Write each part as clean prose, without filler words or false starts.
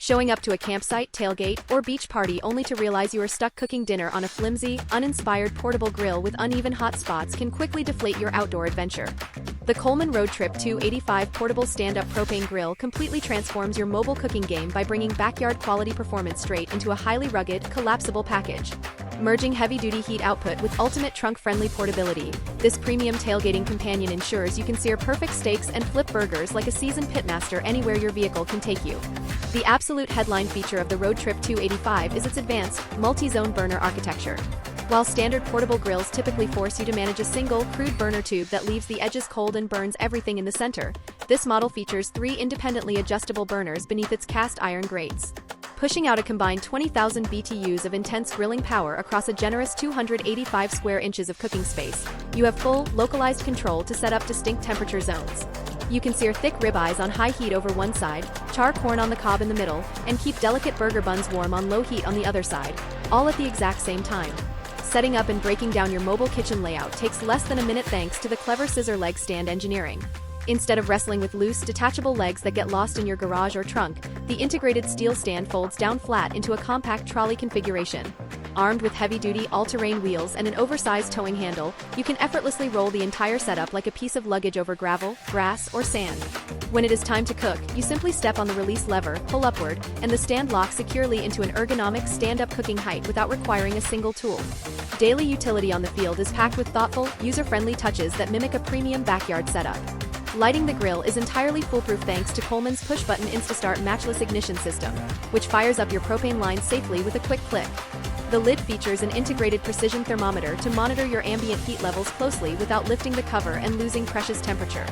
Showing up to a campsite, tailgate, or beach party only to realize you are stuck cooking dinner on a flimsy, uninspired portable grill with uneven hot spots can quickly deflate your outdoor adventure. The Coleman RoadTrip 285 Portable Stand-Up Propane Grill completely transforms your mobile cooking game by bringing backyard-quality performance straight into a highly rugged, collapsible package. Merging heavy-duty heat output with ultimate trunk-friendly portability, this premium tailgating companion ensures you can sear perfect steaks and flip burgers like a seasoned pitmaster anywhere your vehicle can take you. The absolute headline feature of the RoadTrip 285 is its advanced, multi-zone burner architecture. While standard portable grills typically force you to manage a single, crude burner tube that leaves the edges cold and burns everything in the center, this model features 3 independently adjustable burners beneath its cast iron grates. Pushing out a combined 20,000 BTUs of intense grilling power across a generous 285 square inches of cooking space, you have full, localized control to set up distinct temperature zones. You can sear thick ribeyes on high heat over one side, char corn on the cob in the middle, and keep delicate burger buns warm on low heat on the other side, all at the exact same time. Setting up and breaking down your mobile kitchen layout takes less than a minute thanks to the clever scissor leg stand engineering. Instead of wrestling with loose, detachable legs that get lost in your garage or trunk, the integrated steel stand folds down flat into a compact trolley configuration. Armed with heavy-duty all-terrain wheels and an oversized towing handle, you can effortlessly roll the entire setup like a piece of luggage over gravel, grass, or sand. When it is time to cook, you simply step on the release lever, pull upward, and the stand locks securely into an ergonomic stand-up cooking height without requiring a single tool. Daily utility on the field is packed with thoughtful, user-friendly touches that mimic a premium backyard setup. Lighting the grill is entirely foolproof thanks to Coleman's push-button Instastart matchless ignition system, which fires up your propane line safely with a quick click. The lid features an integrated precision thermometer to monitor your ambient heat levels closely without lifting the cover and losing precious temperature.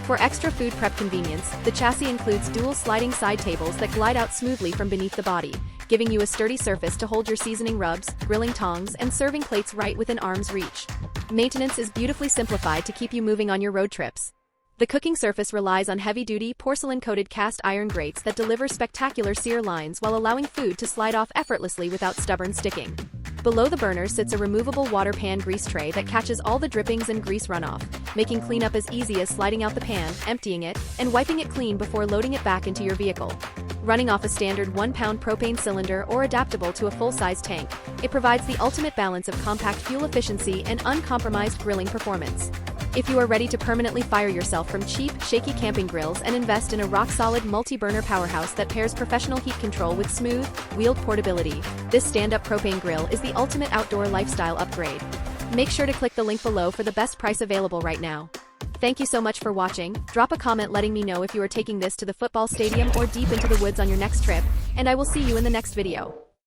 For extra food prep convenience, the chassis includes dual sliding side tables that glide out smoothly from beneath the body, giving you a sturdy surface to hold your seasoning rubs, grilling tongs, and serving plates right within arm's reach. Maintenance is beautifully simplified to keep you moving on your road trips. The cooking surface relies on heavy-duty, porcelain-coated cast iron grates that deliver spectacular sear lines while allowing food to slide off effortlessly without stubborn sticking. Below the burner sits a removable water pan grease tray that catches all the drippings and grease runoff, making cleanup as easy as sliding out the pan, emptying it, and wiping it clean before loading it back into your vehicle. Running off a standard 1-pound propane cylinder or adaptable to a full-size tank, it provides the ultimate balance of compact fuel efficiency and uncompromised grilling performance. If you are ready to permanently fire yourself from cheap, shaky camping grills and invest in a rock-solid multi-burner powerhouse that pairs professional heat control with smooth, wheeled portability, this stand-up propane grill is the ultimate outdoor lifestyle upgrade. Make sure to click the link below for the best price available right now. Thank you so much for watching. Drop a comment letting me know if you are taking this to the football stadium or deep into the woods on your next trip, and I will see you in the next video.